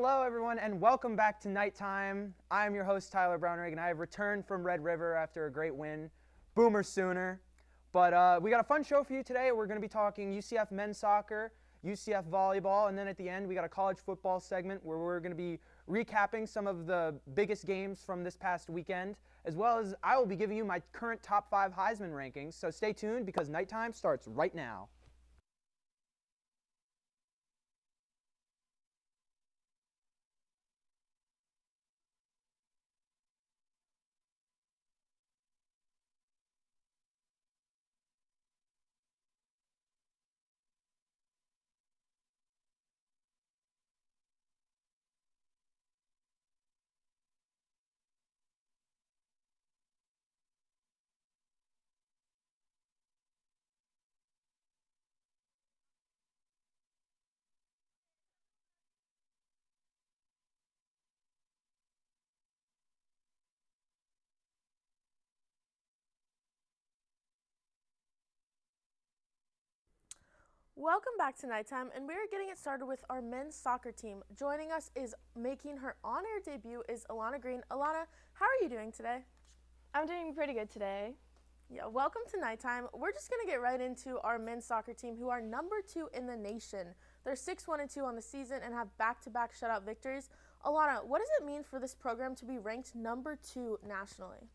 Hello everyone and welcome back to Nighttime. I'm your host Tyler Brownrigg and I have returned from Red River after a great win. Boomer Sooner. But we got a fun show for you today. We're going to be talking UCF men's soccer, UCF volleyball, and then at the end we got a college football segment where we're going to be recapping some of the biggest games from this past weekend, as well as I will be giving you my current top 5 Heisman rankings. So stay tuned because Nighttime starts right now. Welcome back to Nighttime, and we're getting it started with our men's soccer team. Joining us is making her on-air debut is Alana Green. Alana, how are you doing today? I'm doing pretty good today. Yeah, welcome to Nighttime. We're just going to get right into our men's soccer team, who are number 2 in the nation. They're 6-1-2 on the season and have back-to-back shutout victories. Alana, what does it mean for this program to be ranked number 2 nationally?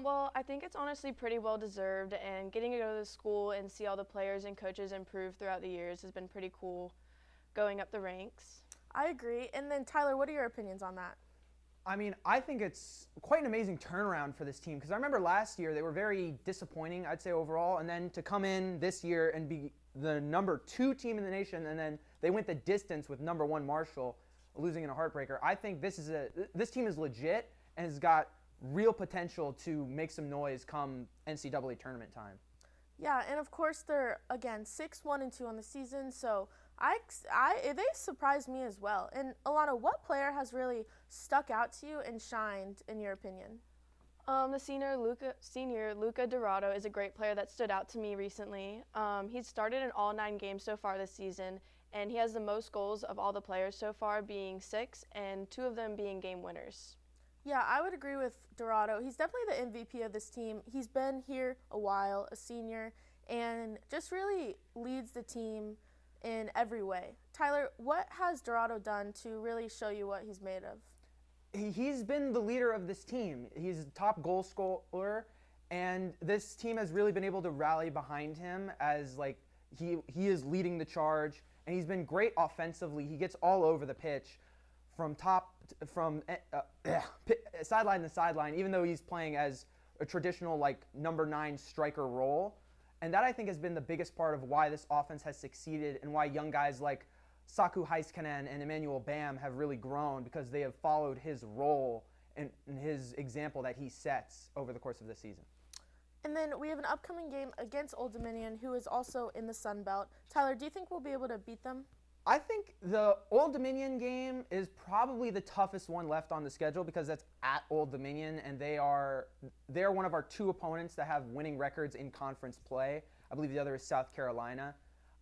Well, I think it's honestly pretty well deserved, and getting to go to the school and see all the players and coaches improve throughout the years has been pretty cool going up the ranks. I agree. And then, Tyler, what are your opinions on that? I mean, I think it's quite an amazing turnaround for this team because I remember last year they were very disappointing, I'd say, overall, and then to come in this year and be the number 2 team in the nation, and then they went the distance with number 1 Marshall, losing in a heartbreaker. I think this team is legit and has got real potential to make some noise come NCAA tournament time. Yeah, and of course they're, again, 6-1-2 on the season, so they surprised me as well. And Alana, what player has really stuck out to you and shined, in your opinion? The senior Luca Dorado is a great player that stood out to me recently. He's started in all 9 games so far this season, and he has the most goals of all the players so far, being 6, and 2 of them being game winners. Yeah, I would agree with Dorado. He's definitely the MVP of this team. He's been here a while, a senior, and just really leads the team in every way. Tyler, what has Dorado done to really show you what he's made of? He's been the leader of this team. He's the top goal scorer, and this team has really been able to rally behind him as he is leading the charge, and he's been great offensively. He gets all over the pitch from sideline to sideline, even though he's playing as a traditional number 9 striker role. And that, I think, has been the biggest part of why this offense has succeeded and why young guys like Saku Heiskanen and Emmanuel Bam have really grown, because they have followed his role and his example that he sets over the course of this season. And then we have an upcoming game against Old Dominion, who is also in the Sun Belt. Tyler, do you think we'll be able to beat them? I think the Old Dominion game is probably the toughest one left on the schedule because that's at Old Dominion, and they're one of our 2 opponents that have winning records in conference play. I believe the other is South Carolina.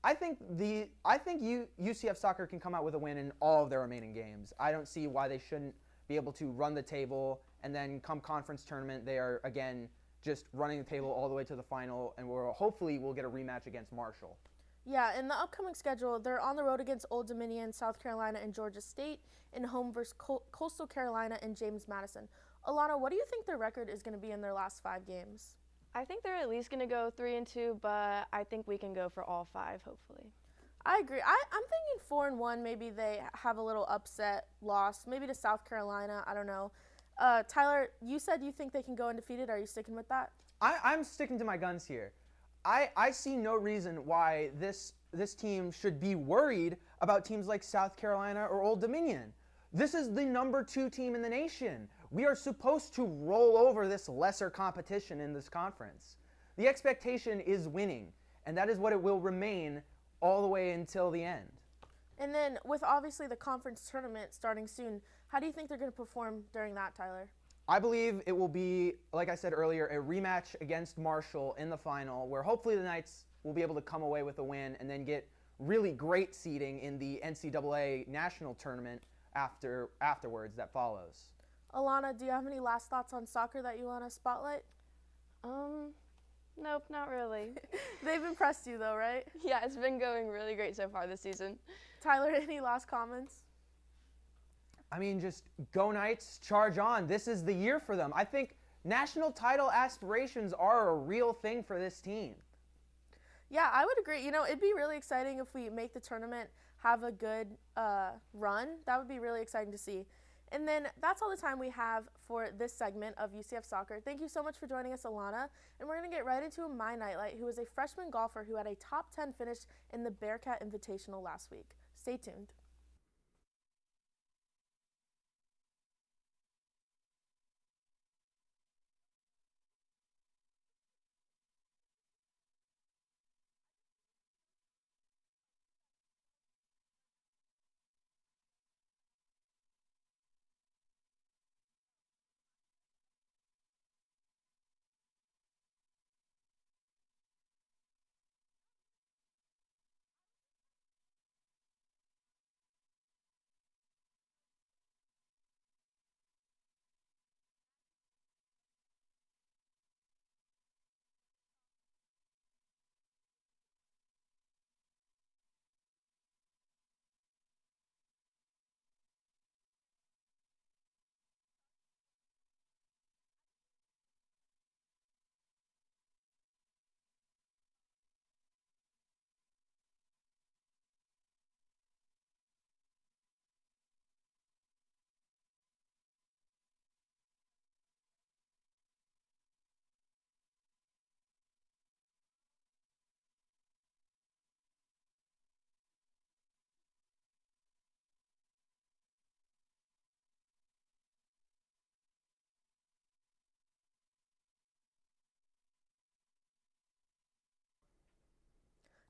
I think UCF soccer can come out with a win in all of their remaining games. I don't see why they shouldn't be able to run the table, and then come conference tournament, they are again just running the table all the way to the final, and hopefully we'll get a rematch against Marshall. Yeah, in the upcoming schedule, they're on the road against Old Dominion, South Carolina, and Georgia State, and home versus Coastal Carolina and James Madison. Alana, what do you think their record is going to be in their last 5 games? I think they're at least going to go 3-2, but I think we can go for all 5, hopefully. I agree. I'm thinking 4-1. Maybe they have a little upset loss, maybe to South Carolina. I don't know. Tyler, you said you think they can go undefeated. Are you sticking with that? I'm sticking to my guns here. I see no reason why this team should be worried about teams like South Carolina or Old Dominion. This is the number 2 team in the nation. We are supposed to roll over this lesser competition in this conference. The expectation is winning, and that is what it will remain all the way until the end. And then with obviously the conference tournament starting soon, how do you think they're going to perform during that, Tyler? I believe it will be, like I said earlier, a rematch against Marshall in the final, where hopefully the Knights will be able to come away with a win and then get really great seeding in the NCAA national tournament afterwards that follows. Alana, do you have any last thoughts on soccer that you want to spotlight? Nope, not really. They've impressed you though, right? Yeah, it's been going really great so far this season. Tyler, any last comments? I mean, just go Knights, charge on. This is the year for them. I think national title aspirations are a real thing for this team. Yeah, I would agree. You know, it'd be really exciting if we make the tournament have a good run. That would be really exciting to see. And then that's all the time we have for this segment of UCF Soccer. Thank you so much for joining us, Alana. And we're going to get right into My Nightlight, who is a freshman golfer who had a top 10 finish in the Bearcat Invitational last week. Stay tuned.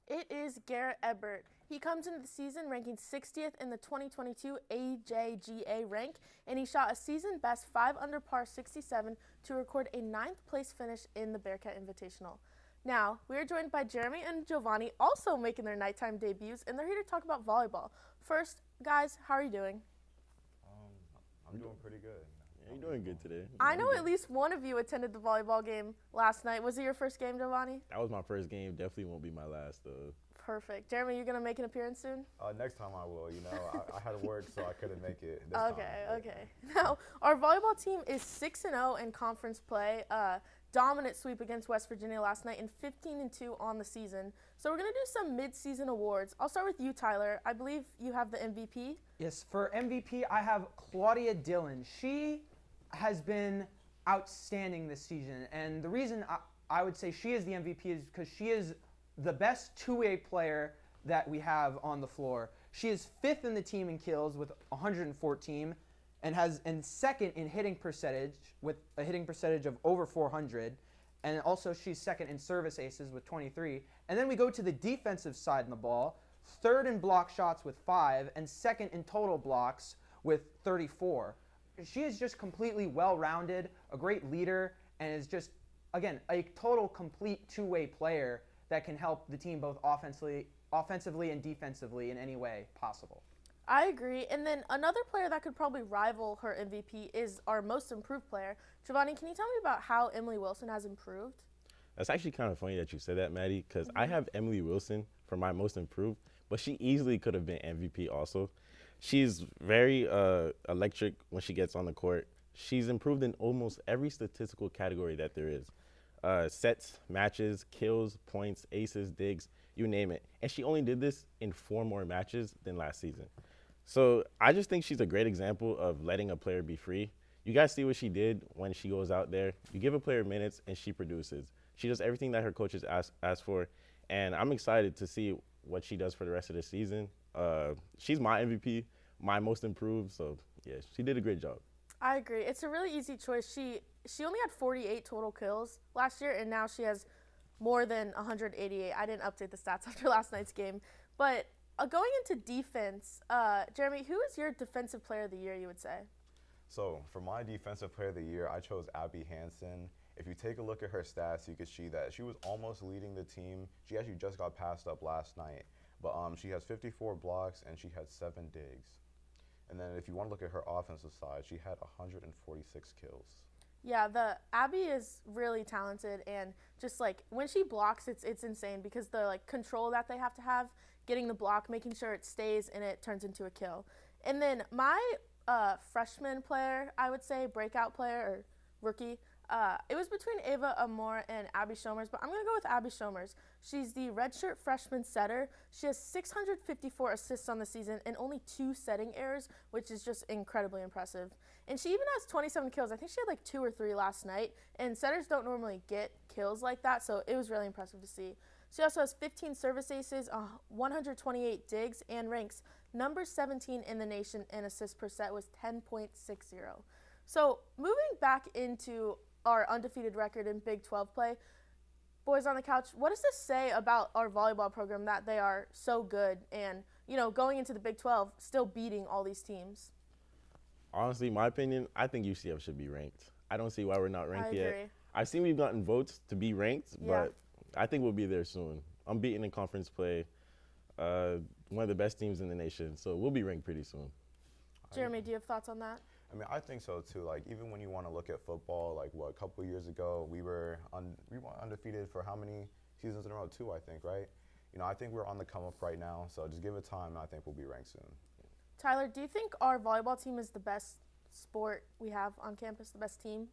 It is Garrett Ebert. He comes into the season ranking 60th in the 2022 AJGA rank, and he shot a season best 5 under par 67 to record a 9th place finish in the Bearcat Invitational. Now, we are joined by Jeremy and Jovanni, also making their nighttime debuts, and they're here to talk about volleyball. First, guys, how are you doing? I'm doing pretty good. Yeah, you're doing good today. I know at least one of you attended the volleyball game last night. Was it your first game, Jovanni? That was my first game. Definitely won't be my last, though. Perfect. Jeremy, you're going to make an appearance soon? Next time I will. You know, I had to work, so I couldn't make it this Okay. Now, our volleyball team is 6-0 in conference play. Dominant sweep against West Virginia last night and 15-2 on the season. So we're going to do some mid-season awards. I'll start with you, Tyler. I believe you have the MVP. Yes, for MVP, I have Claudia Dillon. She has been outstanding this season, and the reason I would say she is the MVP is because she is the best two-way player that we have on the floor. She is 5th in the team in kills with 114 and second in hitting percentage with a hitting percentage of over 400, and also she's second in service aces with 23. And then we go to the defensive side in the ball, 3rd in block shots with 5 and 2nd in total blocks with 34. She is just completely well-rounded, a great leader, and is just, again, a total complete two-way player that can help the team both offensively and defensively in any way possible. I agree. And then another player that could probably rival her MVP is our most improved player. Jovanni, can you tell me about how Emily Wilson has improved? That's actually kind of funny that you said that, Maddie, because I have Emily Wilson for my most improved, but she easily could have been MVP also. She's very electric when she gets on the court. She's improved in almost every statistical category that there is. Sets, matches, kills, points, aces, digs, you name it. And she only did this in 4 more matches than last season. So I just think she's a great example of letting a player be free. You guys see what she did when she goes out there. You give a player minutes and she produces. She does everything that her coaches ask for. And I'm excited to see what she does for the rest of the season. She's my MVP, my most improved. So yeah, she did a great job. I agree. It's a really easy choice. She only had 48 total kills last year, and now she has more than 188. I didn't update the stats after last night's game. But going into defense, Jeremy, who is your defensive player of the year, you would say? So for my defensive player of the year, I chose Abby Hansen. If you take a look at her stats, you can see that she was almost leading the team. She actually just got passed up last night. But she has 54 blocks, and she had 7 digs. And then if you want to look at her offensive side, she had 146 kills. Yeah, the Abby is really talented, and just like when she blocks, it's insane because the like control that they have to have, getting the block, making sure it stays, and it turns into a kill. And then my freshman player, I would say breakout player or rookie, it was between Ava Amore and Abby Shomers, but I'm gonna go with Abby Shomers. She's the redshirt freshman setter. She has 654 assists on the season and only 2 setting errors, which is just incredibly impressive. And she even has 27 kills. I think she had like 2 or 3 last night. And setters don't normally get kills like that, so it was really impressive to see. She also has 15 service aces, 128 digs, and ranks number 17 in the nation in assists per set with 10.60. So moving back into our undefeated record in Big 12 play, boys on the couch, what does this say about our volleyball program that they are so good and, you know, going into the Big 12, still beating all these teams? Honestly, my opinion, I think UCF should be ranked. I don't see why we're not ranked I agree. yet. I've seen we've gotten votes to be ranked, Yeah. but I think we'll be there soon. Unbeaten in conference play, one of the best teams in the nation, so we'll be ranked pretty soon. Jeremy, do you have thoughts on that? I mean, I think so too. Like, even when you want to look at football, like what, a couple of years ago, we were undefeated for how many seasons in a row? 2, I think, right? You know, I think we're on the come up right now. So just give it time, and I think we'll be ranked soon. Tyler, do you think our volleyball team is the best sport we have on campus, the best team?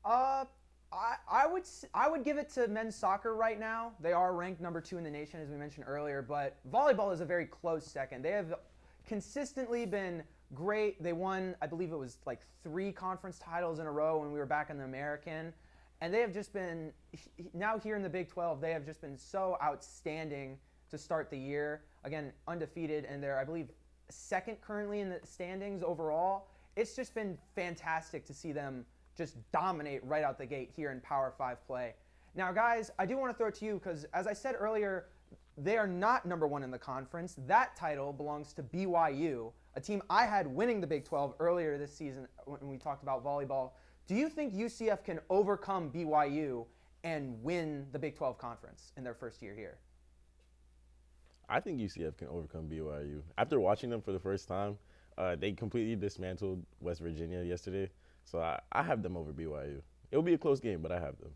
I would give it to men's soccer right now. They are ranked number 2 in the nation, as we mentioned earlier, but volleyball is a very close second. They have consistently been great. They won, I believe it was like 3 conference titles in a row when we were back in the American. And they have just been, now here in the Big 12, they have just been so outstanding to start the year. Again, undefeated, and they're, I believe, second currently in the standings overall. It's just been fantastic to see them just dominate right out the gate here in Power 5 play. Now, guys, I do want to throw it to you because, as I said earlier, they are not number 1 in the conference. That title belongs to BYU, a team I had winning the Big 12 earlier this season when we talked about volleyball. Do you think UCF can overcome BYU and win the Big 12 conference in their first year here? I think UCF can overcome BYU. After watching them for the first time, they completely dismantled West Virginia yesterday. So I have them over BYU. It'll be a close game, but I have them.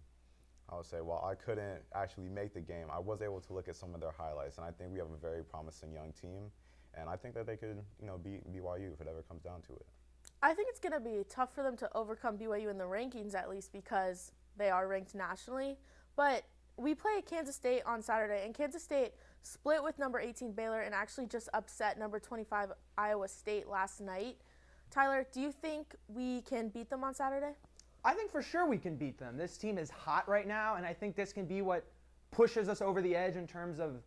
I would say, while I couldn't actually make the game, I was able to look at some of their highlights, and I think we have a very promising young team, and I think that they could, you know, beat BYU if it ever comes down to it. I think it's going to be tough for them to overcome BYU in the rankings, at least because they are ranked nationally. But we play Kansas State on Saturday, and Kansas State split with number 18 Baylor and actually just upset number 25 Iowa State last night. Tyler, do you think we can beat them on Saturday? I think for sure we can beat them. This team is hot right now, and I think this can be what pushes us over the edge in terms of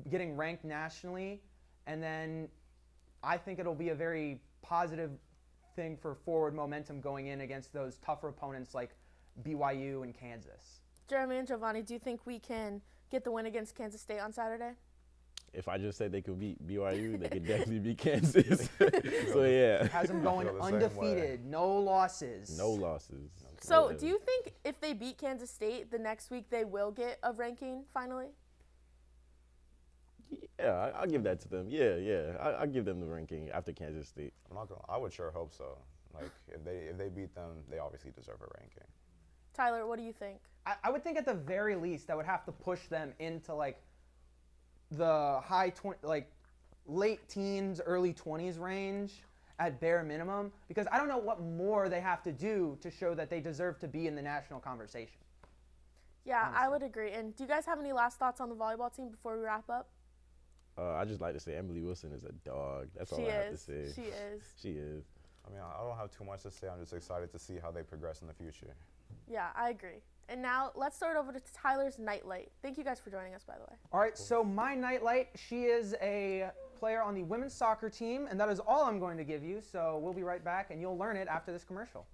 getting ranked nationally. And then I think it'll be a very positive thing for forward momentum going in against those tougher opponents like BYU and Kansas. Jeremy and Jovanni, do you think we can get the win against Kansas State on Saturday? If I just said they could beat BYU, they could definitely beat Kansas. So, yeah. Has them going undefeated, no losses. No losses. So, do you think if they beat Kansas State, the next week they will get a ranking finally? Yeah, I'll give that to them. Yeah. I'll give them the ranking after Kansas State. I would sure hope so. Like, if they beat them, they obviously deserve a ranking. Tyler, what do you think? I would think at the very least that would have to push them into like the late teens, early 20s range at bare minimum, because I don't know what more they have to do to show that they deserve to be in the national conversation. Yeah, honestly. I would agree. And do you guys have any last thoughts on the volleyball team before we wrap up? I just like to say Emily Wilson is a dog. That's all She I have to is. say. She is. She is. I mean, I don't have too much to say. I'm just excited to see how they progress in the future. Yeah, I agree. And now let's start over to Tyler's Nightlight. Thank you guys for joining us, by the way. All right, so my Nightlight, she is a player on the women's soccer team, and that is all I'm going to give you. So we'll be right back, and you'll learn it after this commercial.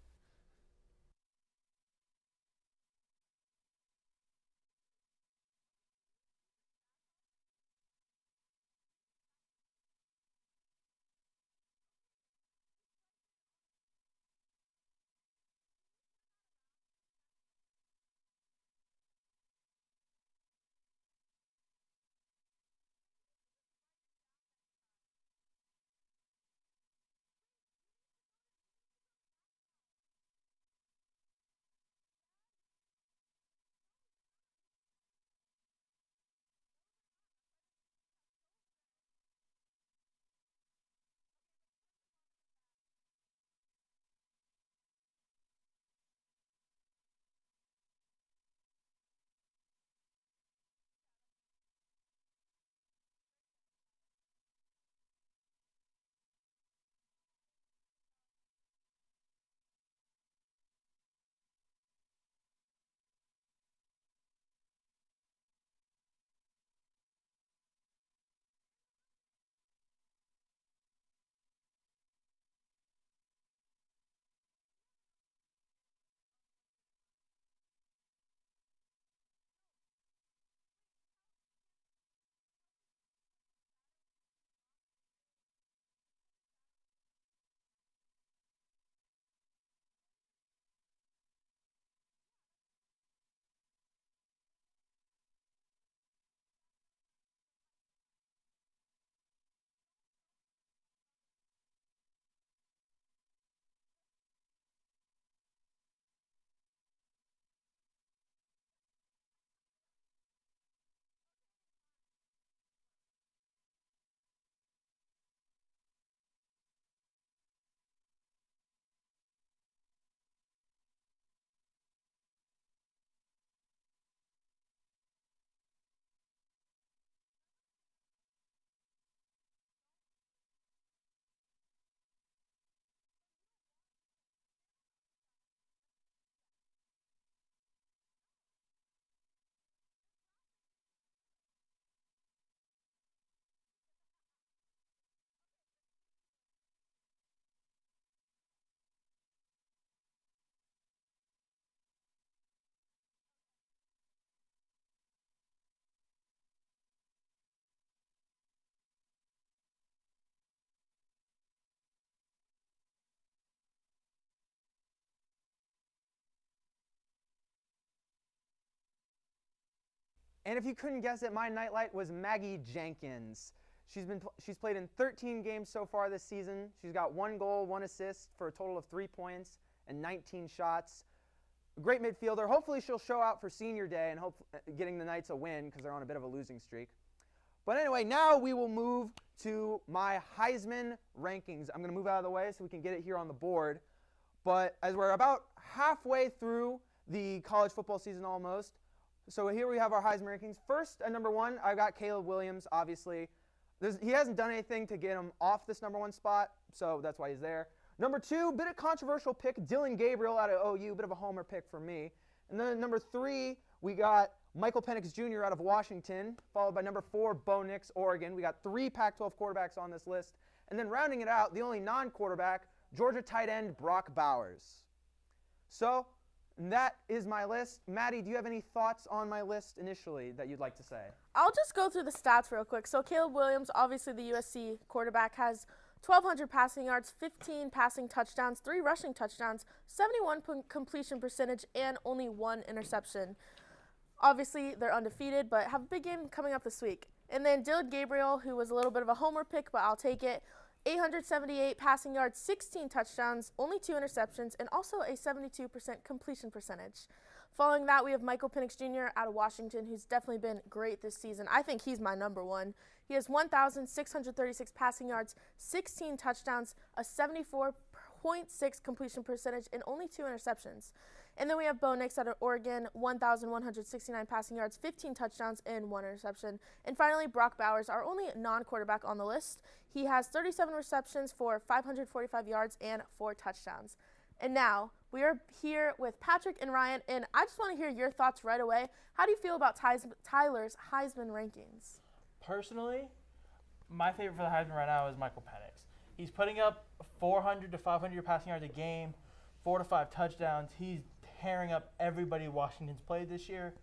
And if you couldn't guess it, my nightlight was Maggie Jenkins. She's played in 13 games so far this season. She's got 1 goal, 1 assist for a total of 3 points and 19 shots. A great midfielder. Hopefully she'll show out for senior day and getting the Knights a win because they're on a bit of a losing streak. But anyway, now we will move to my Heisman rankings. I'm going to move out of the way so we can get it here on the board. But as we're about halfway through the college football season almost, so here we have our Heisman rankings. First, at number 1, I've got Caleb Williams, obviously. He hasn't done anything to get him off this number 1 spot, so that's why he's there. Number 2, bit of controversial pick, Dylan Gabriel out of OU, bit of a homer pick for me. And then at number 3, we got Michael Penix Jr. out of Washington, followed by number 4, Bo Nix, Oregon. We got 3 Pac-12 quarterbacks on this list. And then rounding it out, the only non-quarterback, Georgia tight end Brock Bowers. So that is my list. Maddie, do you have any thoughts on my list initially that you'd like to say? I'll just go through the stats real quick. So Caleb Williams, obviously the USC quarterback, has 1,200 passing yards, 15 passing touchdowns, 3 rushing touchdowns, 71 completion percentage, and only 1 interception. Obviously, they're undefeated, but have a big game coming up this week. And then Dylan Gabriel, who was a little bit of a homer pick, but I'll take it. 878 passing yards, 16 touchdowns, only 2 interceptions, and also a 72% completion percentage. Following that, we have Michael Penix Jr. out of Washington, who's definitely been great this season. I think he's my number 1. He has 1,636 passing yards, 16 touchdowns, a 74.6 completion percentage, and only 2 interceptions. And then we have Bo Nix out of Oregon, 1,169 passing yards, 15 touchdowns, and 1 interception. And finally, Brock Bowers, our only non-quarterback on the list. He has 37 receptions for 545 yards and 4 touchdowns. And now, we are here with Patrick and Ryan, and I just want to hear your thoughts right away. How do you feel about Tyler's Heisman rankings? Personally, my favorite for the Heisman right now is Michael Penix. He's putting up 400 to 500 passing yards a game, 4 to 5 touchdowns. He's tearing up everybody Washington's played this year.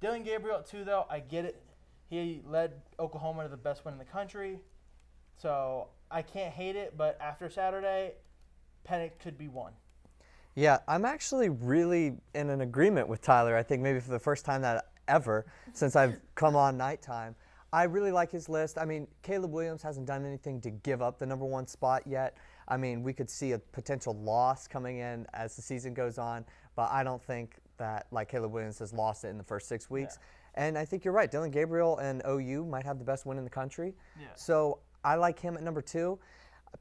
Dylan Gabriel, too, though, I get it. He led Oklahoma to the best win in the country. So I can't hate it, but after Saturday, Penix could be 1. Yeah, I'm actually really in an agreement with Tyler. I think maybe for the first time that ever since I've come on Nighttime. I really like his list. I mean, Caleb Williams hasn't done anything to give up the number 1 spot yet. I mean, we could see a potential loss coming in as the season goes on, but I don't think that, like, Caleb Williams has lost it in the first 6 weeks. Yeah. And I think you're right. Dylan Gabriel and OU might have the best win in the country. Yeah. So I like him at number 2.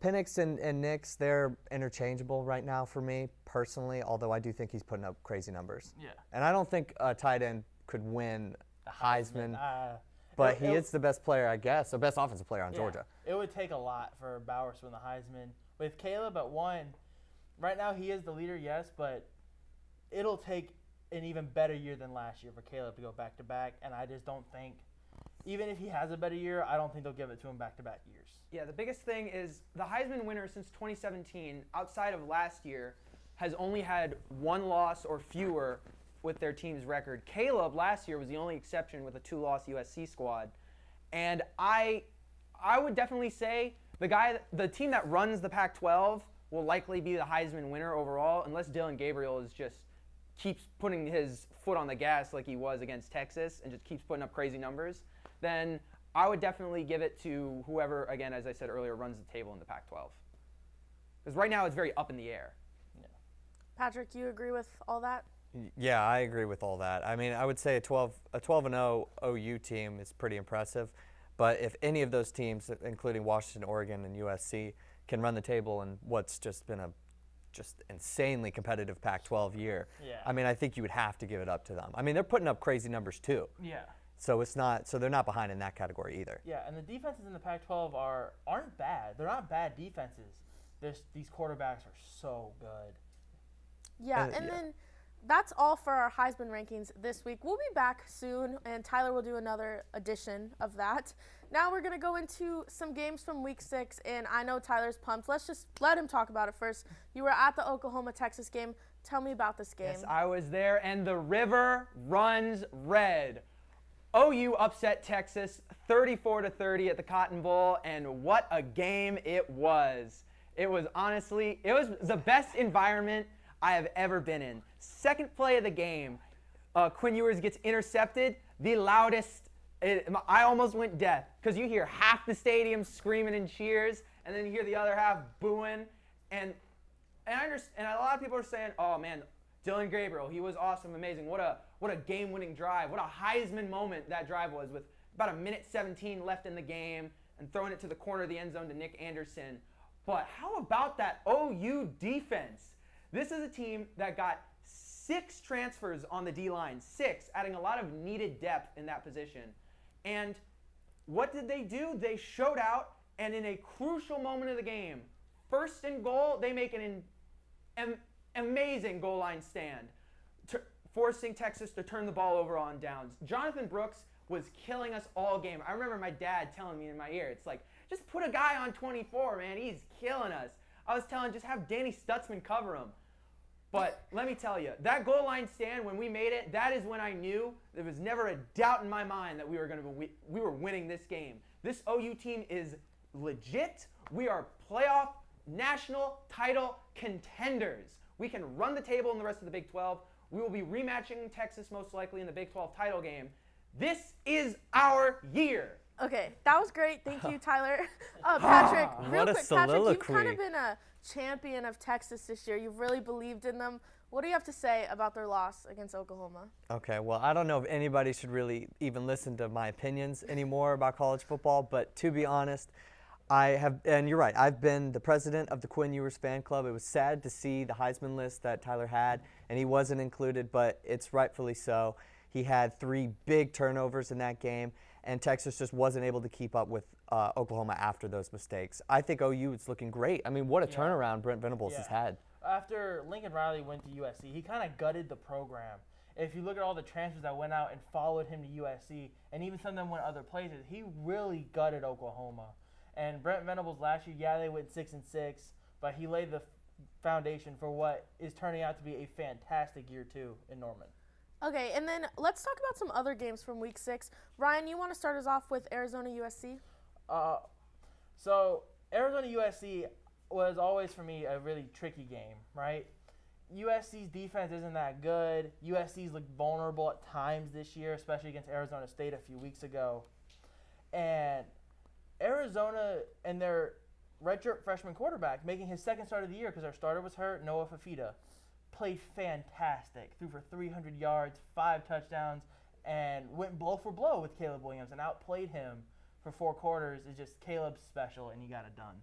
Penix and Nix, they're interchangeable right now for me personally, although I do think he's putting up crazy numbers. Yeah. And I don't think a tight end could win Heisman. But he is the best player, I guess, the best offensive player on Georgia. It would take a lot for Bowers to win the Heisman. With Caleb at 1, right now he is the leader, yes, but it'll take an even better year than last year for Caleb to go back-to-back, and I just don't think, even if he has a better year, I don't think they'll give it to him back-to-back years. Yeah, the biggest thing is the Heisman winner since 2017, outside of last year, has only had 1 loss or fewer with their team's record. Caleb last year was the only exception with a 2-loss USC squad. And I would definitely say the team that runs the Pac-12 will likely be the Heisman winner overall, unless Dylan Gabriel keeps putting his foot on the gas like he was against Texas and just keeps putting up crazy numbers. Then I would definitely give it to whoever, again, as I said earlier, runs the table in the Pac-12. Because right now it's very up in the air. Yeah. Patrick, you agree with all that? Yeah, I agree with all that. I mean, I would say a 12-0 OU team is pretty impressive. But if any of those teams, including Washington, Oregon, and USC, can run the table in what's just been a insanely competitive Pac-12 year, I mean, I think you would have to give it up to them. I mean, they're putting up crazy numbers too. Yeah. So they're not behind in that category either. Yeah, and the defenses in the Pac-12 aren't bad. They're not bad defenses. These quarterbacks are so good. Yeah, and then that's all for our Heisman rankings this week. We'll be back soon, and Tyler will do another edition of that. Now we're going to go into some games from Week 6, and I know Tyler's pumped. Let's just let him talk about it first. You were at the Oklahoma-Texas game. Tell me about this game. Yes, I was there, and the river runs red. OU upset Texas 34-30 at the Cotton Bowl, and what a game it was. It was the best environment I have ever been in. Second play of the game, Quinn Ewers gets intercepted, the loudest. I almost went deaf because you hear half the stadium screaming and cheers, and then you hear the other half booing. And I understand. And a lot of people are saying, "Oh man, Dylan Gabriel, he was awesome, amazing. What a game-winning drive. What a Heisman moment that drive was with about 1:17 left in the game and throwing it to the corner of the end zone to Nick Anderson." But how about that OU defense? This is a team that got 6 transfers on the D-line, 6, adding a lot of needed depth in that position. And what did they do? They showed out, and in a crucial moment of the game, 1st and goal, they make an amazing goal line stand, forcing Texas to turn the ball over on downs. Jonathan Brooks was killing us all game. I remember my dad telling me in my ear, it's like, just put a guy on 24, man. He's killing us. I was telling, just have Danny Stutzman cover him. But let me tell you, that goal line stand, when we made it, that is when I knew there was never a doubt in my mind that we were winning this game. This OU team is legit. We are playoff national title contenders. We can run the table in the rest of the Big 12. We will be rematching Texas most likely in the Big 12 title game. This is our year. Okay, that was great. Thank you, Tyler. Patrick, real What a quick, Patrick, you've kind soliloquy. of been a champion of Texas this year. You've really believed in them. What do you have to say about their loss against Oklahoma? Okay, well, I don't know if anybody should really even listen to my opinions anymore about college football, but to be honest, I have, and you're right, I've been the president of the Quinn Ewers fan club. It was sad to see the Heisman list that Tyler had, and he wasn't included, but it's rightfully so. He had 3 big turnovers in that game, and Texas just wasn't able to keep up with Oklahoma after those mistakes. I think OU is looking great. I mean, what a turnaround Brent Venables has had. After Lincoln Riley went to USC, he kind of gutted the program. If you look at all the transfers that went out and followed him to USC, and even some of them went other places, he really gutted Oklahoma. And Brent Venables last year, yeah, they went 6-6, but he laid the foundation for what is turning out to be a fantastic year 2 in Norman. Okay, and then let's talk about some other games from Week 6. Ryan, you want to start us off with Arizona USC? So Arizona USC was always for me a really tricky game, right? USC's defense isn't that good. USC's looked vulnerable at times this year, especially against Arizona State a few weeks ago. And Arizona and their redshirt freshman quarterback, making his 2nd start of the year because our starter was hurt, Noah Fafita, played fantastic. Threw for 300 yards, 5 touchdowns, and went blow for blow with Caleb Williams and outplayed him for 4 quarters. It's just Caleb's special, and he got it done.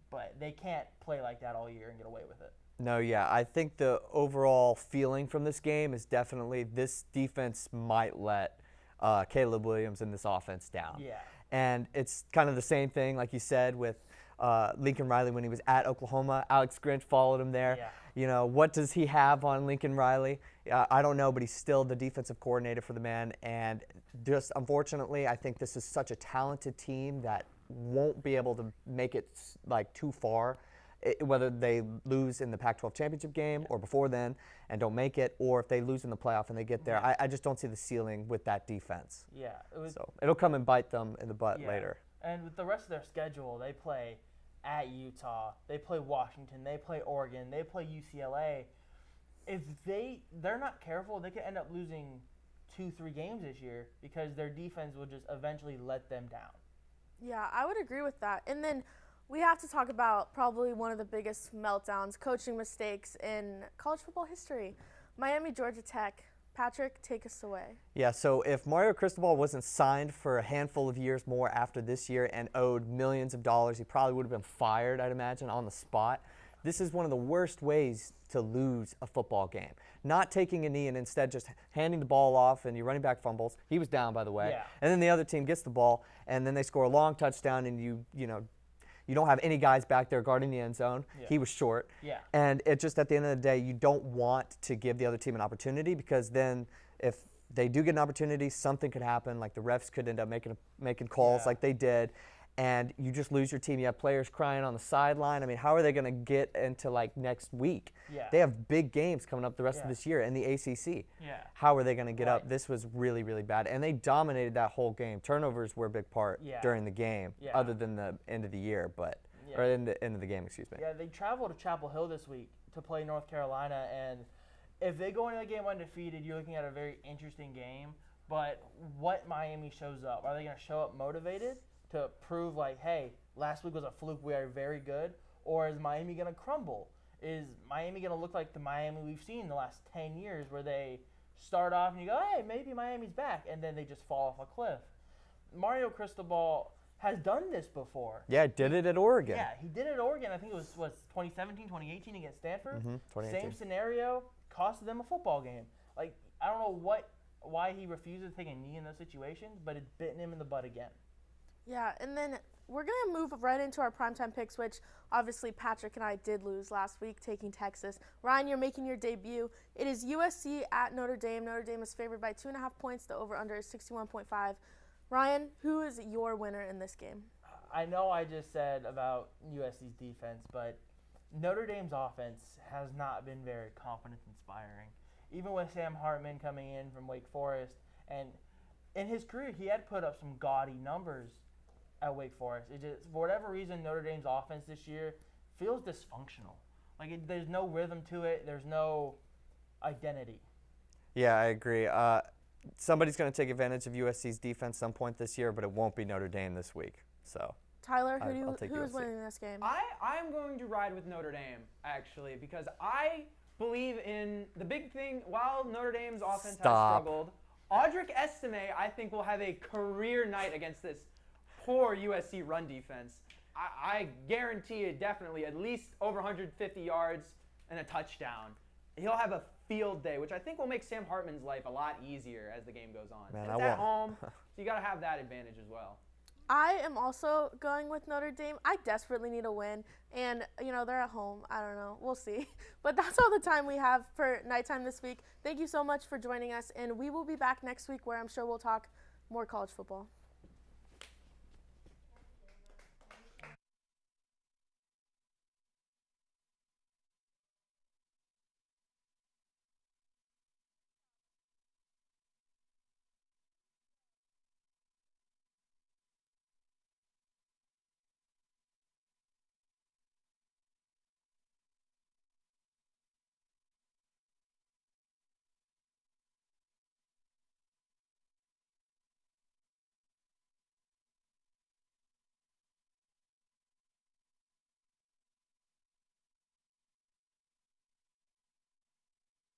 But they can't play like that all year and get away with it. No, yeah, I think the overall feeling from this game is definitely this defense might let Caleb Williams and this offense down. Yeah. And it's kind of the same thing, like you said, with Lincoln Riley when he was at Oklahoma. Alex Grinch followed him there. Yeah. You know, what does he have on Lincoln Riley? I don't know, but he's still the defensive coordinator for the man. And just unfortunately, I think this is such a talented team that won't be able to make it like too far, whether they lose in the Pac-12 championship game or before then and don't make it, or if they lose in the playoff and they get there. I just don't see the ceiling with that defense. Yeah. So it'll come and bite them in the butt later. And with the rest of their schedule, they play at Utah, they play Washington, they play Oregon, they play UCLA. If they're not careful, they could end up losing 2-3 games this year because their defense will just eventually let them down. Yeah, I would agree with that. And then we have to talk about probably one of the biggest meltdowns, coaching mistakes in college football history. Miami, Georgia Tech. Patrick, take us away. Yeah, so if Mario Cristobal wasn't signed for a handful of years more after this year and owed millions of dollars, he probably would have been fired, I'd imagine, on the spot. This is one of the worst ways to lose a football game. Not taking a knee and instead just handing the ball off and your running back fumbles. He was down, by the way. Yeah. And then the other team gets the ball, and then they score a long touchdown, and you don't have any guys back there guarding the end zone. Yeah. He was short. Yeah. And it just, at the end of the day, you don't want to give the other team an opportunity, because then if they do get an opportunity, something could happen. Like the refs could end up making calls like they did, and you just lose your team. You have players crying on the sideline. I mean, how are they going to get into like next week? Yeah. They have big games coming up the rest of this year in the ACC. Yeah. How are they going to get up? This was really, really bad. And they dominated that whole game. Turnovers were a big part during the game, other than the end of the year, or in the end of the game, excuse me. Yeah, they traveled to Chapel Hill this week to play North Carolina, and if they go into the game undefeated, you're looking at a very interesting game. But what Miami shows up, are they going to show up motivated to prove like, hey, last week was a fluke, we are very good? Or is Miami going to crumble? Is Miami going to look like the Miami we've seen the last 10 years where they start off and you go, hey, maybe Miami's back, and then they just fall off a cliff? Mario Cristobal has done this before. Yeah, did it at Oregon. Yeah, he did it at Oregon. I think it was 2017, 2018 against Stanford. 2018. Same scenario, costed them a football game. Like, I don't know why he refuses to take a knee in those situations, but it's bitten him in the butt again. Yeah, and then we're going to move right into our primetime picks, which obviously Patrick and I did lose last week, taking Texas. Ryan, you're making your debut. It is USC at Notre Dame. Notre Dame is favored by 2.5 points. The over-under is 61.5. Ryan, who is your winner in this game? I know I just said about USC's defense, but Notre Dame's offense has not been very confidence-inspiring. Even with Sam Hartman coming in from Wake Forest, and in his career, he had put up some gaudy numbers at Wake Forest. It just, for whatever reason, Notre Dame's offense this year feels dysfunctional. Like, there's no rhythm to it. There's no identity. Yeah, I agree. Somebody's going to take advantage of USC's defense some point this year, but it won't be Notre Dame this week. So, Tyler, I'll take who is USC. winning this game? I'm going to ride with Notre Dame, actually, because I believe in the big thing. While Notre Dame's offense has struggled, Audric Estime, I think, will have a career night against this poor USC run defense. I guarantee it definitely at least over 150 yards and a touchdown. He'll have a field day, which I think will make Sam Hartman's life a lot easier as the game goes on. Man, And it's at home, so you got to have that advantage as well. I am also going with Notre Dame. I desperately need a win, and, they're at home. I don't know. We'll see. But that's all the time we have for Nighttime this week. Thank you so much for joining us, and we will be back next week where I'm sure we'll talk more college football.